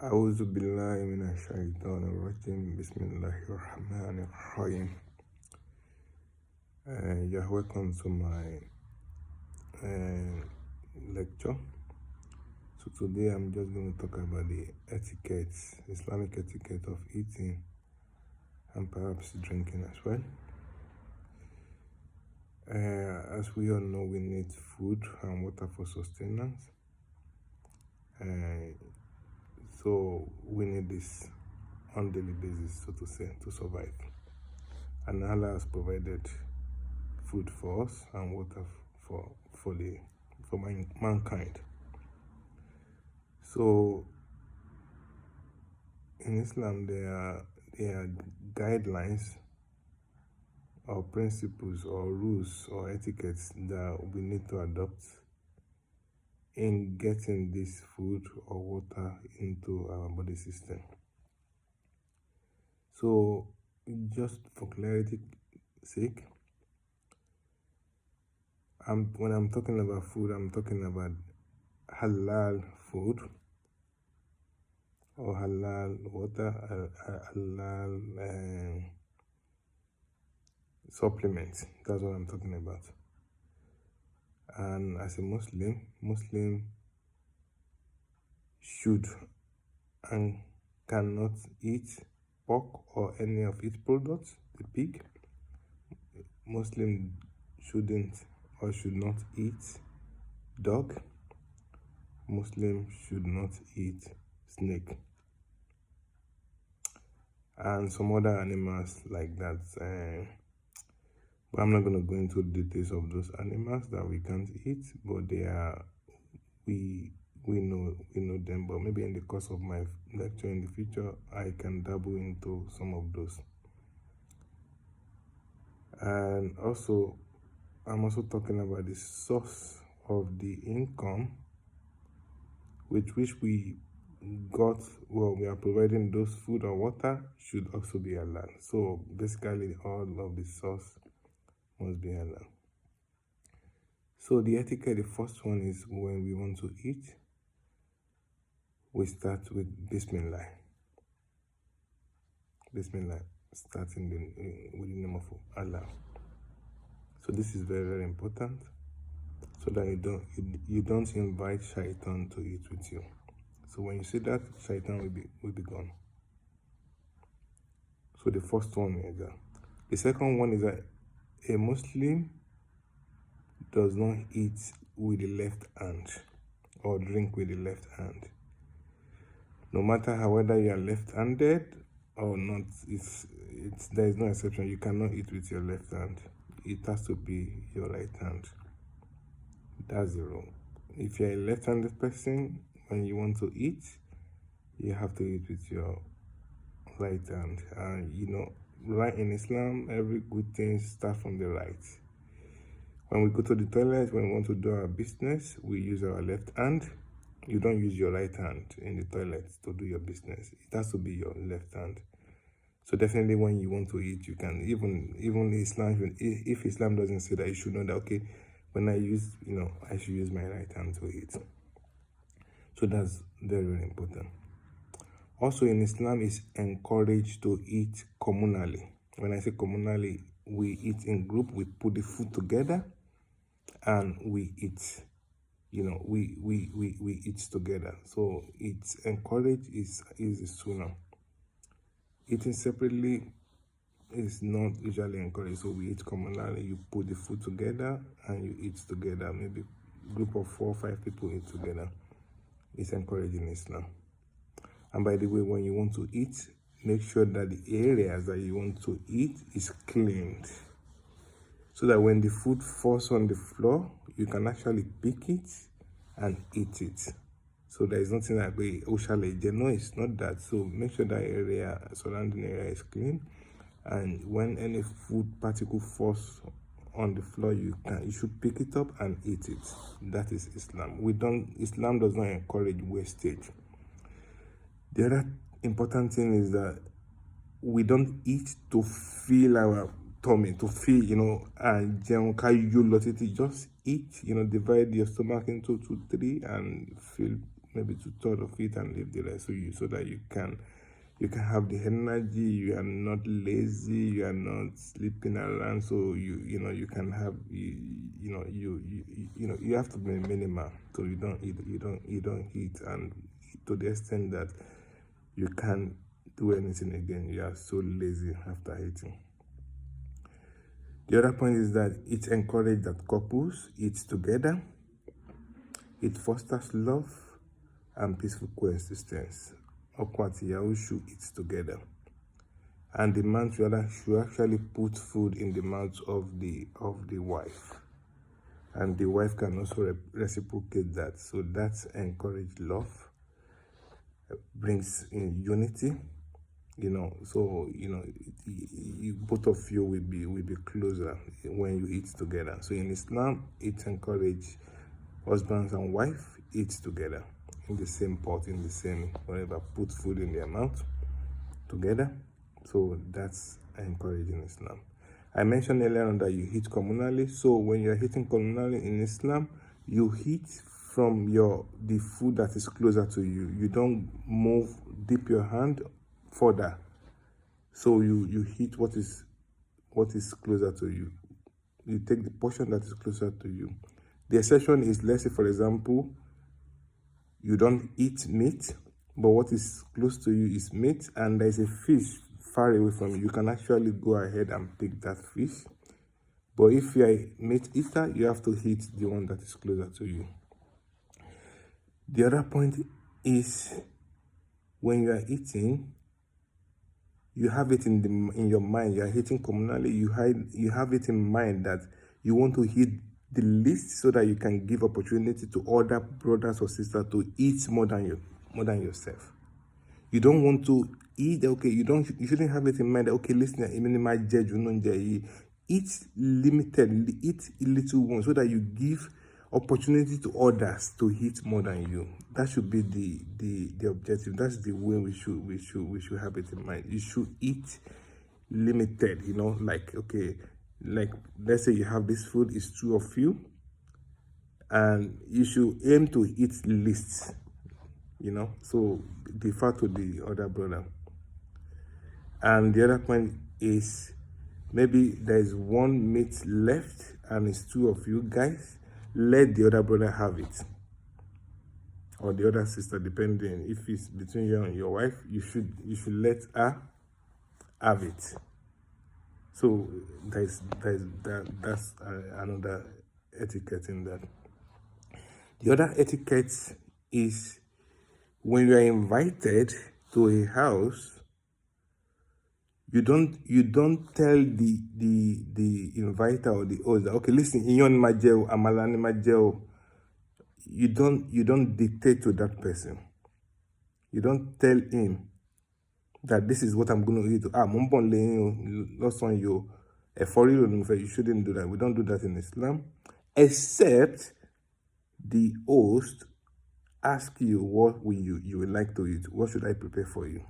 أعوذ بالله من الشيطان الرجيم بسم الله الرحمن الرحيم. You're welcome to my lecture. So today I'm just going to talk about the etiquette, Islamic etiquette of eating and perhaps drinking as well. As we all know, we need food and water for sustenance. So we need this on daily basis, so to say, to survive. And Allah has provided food for us and water for mankind. So in Islam there are guidelines or principles or rules or etiquettes that we need to adopt in getting this food or water into our body system. So just for clarity's sake, when I'm talking about food, I'm talking about halal food or halal water, halal supplements. That's what I'm talking about. And as a Muslim should and cannot eat pork or any of its products, the pig. Muslim shouldn't or should not eat dog. Muslim should not eat snake and some other animals like that. But I'm not going to go into details of those animals that we can't eat, but they are we know them. But maybe in the course of my lecture in the future, I can dabble into some of those. And also, I'm also talking about the source of the income with which we are providing those food or water should also be halal. So basically all of the source must be halal. So the etiquette, the first one is when we want to eat, we start with Bismillah. Bismillah, starting with the name of Allah. So this is very, very important, so that you don't invite shaitan to eat with you. So when you say that, shaitan will be gone. So the first one is that. The second one is that a Muslim does not eat with the left hand or drink with the left hand. No matter whether you are left-handed or not, there is no exception. You cannot eat with your left hand. It has to be your right hand. That's the rule. If you're a left-handed person, when you want to eat, you have to eat with your right hand. And right in Islam, every good thing starts from the right. When we go to the toilet, when we want to do our business, we use our left hand. You don't use your right hand in the toilet to do your business. It has to be your left hand. So definitely when you want to eat, you can, even Islam, if Islam doesn't say that, you should know that, okay, when I should use my right hand to eat. So that's very, very important. Also in Islam, it's encouraged to eat communally. When I say communally, we eat in group, we put the food together and we eat. We eat together. So it's encouraged, is a sunnah. Eating separately is not usually encouraged. So we eat communally, you put the food together and you eat together. Maybe a group of 4 or 5 people eat together. It's encouraged in Islam. And by the way, when you want to eat, make sure that the areas that you want to eat is cleaned, so that when the food falls on the floor, you can actually pick it and eat it. So there is nothing like no, it's not that. So make sure that surrounding area is clean, and when any food particle falls on the floor, you should pick it up and eat it. That is Islam. Islam does not encourage wastage. The other important thing is that we don't eat to fill our tummy, to fill, and just eat, divide your stomach into 2, 3 and fill maybe 2/3 of it and leave the rest, so that you can have the energy. You are not lazy, you are not sleeping around, so you can have you have to be minimal, so you don't eat, and to the extent that you can't do anything again. You are so lazy after eating. The other point is that it encourages that couples eat together. It fosters love and peaceful coexistence. Ọkọ àti ìyàwó should eat together, and the man should actually put food in the mouth of the wife, and the wife can also reciprocate that. So that encourages love, brings in unity. So both of you will be closer when you eat together. So in Islam, it encourages husbands and wife eat together in the same pot, in the same whatever, put food in their mouth together. So that's encouraged in Islam. I mentioned earlier on that you eat communally. So when you're eating communally in Islam, you eat from the food that is closer to you. You don't dip your hand further. So you eat what is closer to you. You take the portion that is closer to you. The exception is, let's say for example, you don't eat meat, but what is close to you is meat, and there's a fish far away from you. You can actually go ahead and pick that fish. But if you're a meat eater, you have to eat the one that is closer to you. The other point is, when you are eating, you have it in your mind. You are eating communally. You have it in mind that you want to eat the least, so that you can give opportunity to other brothers or sisters to eat more than yourself. You don't want to eat. Okay, you shouldn't have it in mind that, okay, listen, eat limited, eat little one, so that you give opportunity to others to eat more than you. That should be the objective. That's the way we should have it in mind. You should eat limited, like let's say you have this food, it's 2 of you, and you should aim to eat least, so defer to the other brother. And the other point is, maybe there's one meat left and it's 2 of you guys, let the other brother have it, or the other sister, depending if it's between you and your wife. You should let her have it. So that's another etiquette in that. The other etiquette is, when you are invited to a house, you don't tell the inviter or the host that, okay, listen, inyon majeo, amalani majeo. You don't dictate to that person. You don't tell him that this is what I'm going to eat. Lost on you. You shouldn't do that. We don't do that in Islam, except the host ask you what you would like to eat. What should I prepare for you?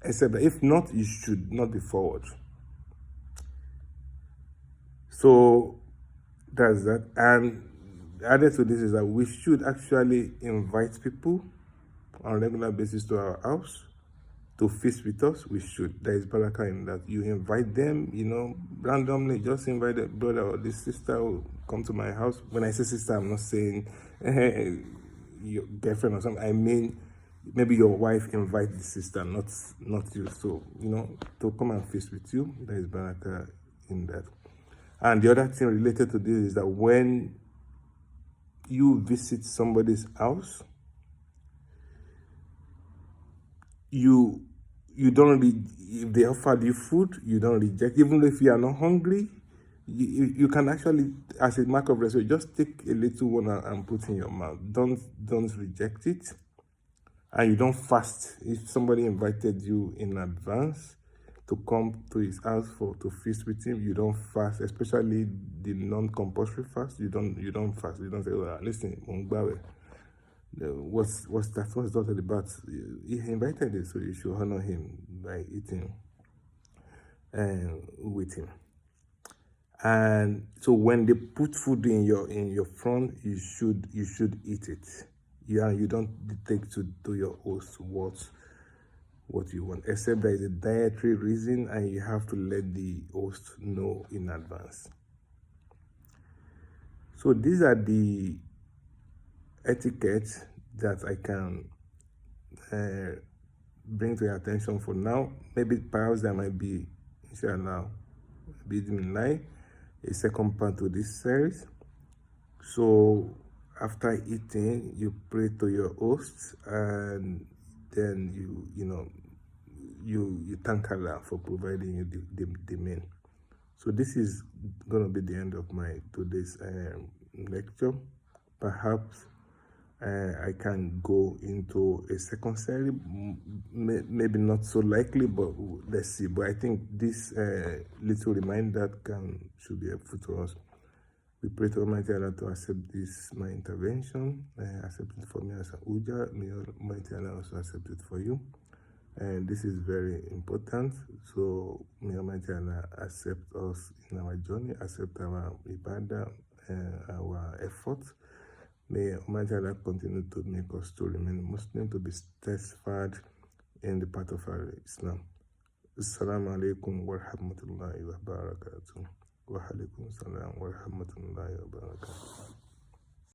Except that if not, you should not be forward. So that's that. And added to this is that we should actually invite people on a regular basis to our house to feast with us. We should. There is barakah in that. You invite them, randomly, just invite a brother or this sister who come to my house. When I say sister, I'm not saying your girlfriend or something. I mean, maybe your wife invite the sister, not you. So, to come and feast with you, there is barakah in that. And the other thing related to this is that when you visit somebody's house, you don't if they offered you food, you don't reject. Even if you are not hungry, you can actually, as a mark of respect, just take a little one and put in your mouth. Don't reject it. And you don't fast. If somebody invited you in advance to come to his house to feast with him, you don't fast, especially the non-compulsory fast. You don't fast. You don't say, oh, listen, what's that? What's that about? He invited you, so you should honor him by eating with him. And so when they put food in your front, you should eat it. Yeah, you don't dictate to your host what you want, except there is a dietary reason and you have to let the host know in advance. So these are the etiquettes that I can bring to your attention for now. Maybe perhaps there might be, inshallah, a second part to this series. So after eating, you pray to your host, and then you thank Allah for providing you the meal. So this is gonna be the end of my today's lecture. Perhaps I can go into a second series, maybe not so likely, but let's see. But I think this little reminder should be helpful to us. We pray to Almighty Allah to accept this, my intervention, accept it for me as a uja. May Almighty Allah also accept it for you. And this is very important. So may Almighty Allah accept us in our journey, accept our ibadah, our efforts. May Almighty Allah continue to make us to remain Muslim, to be steadfast in the path of our Islam. Assalamu alaikum wa rahmatullahi wa barakatuh. Wa alaikum salam wa rahmatullahi wa barakatuh.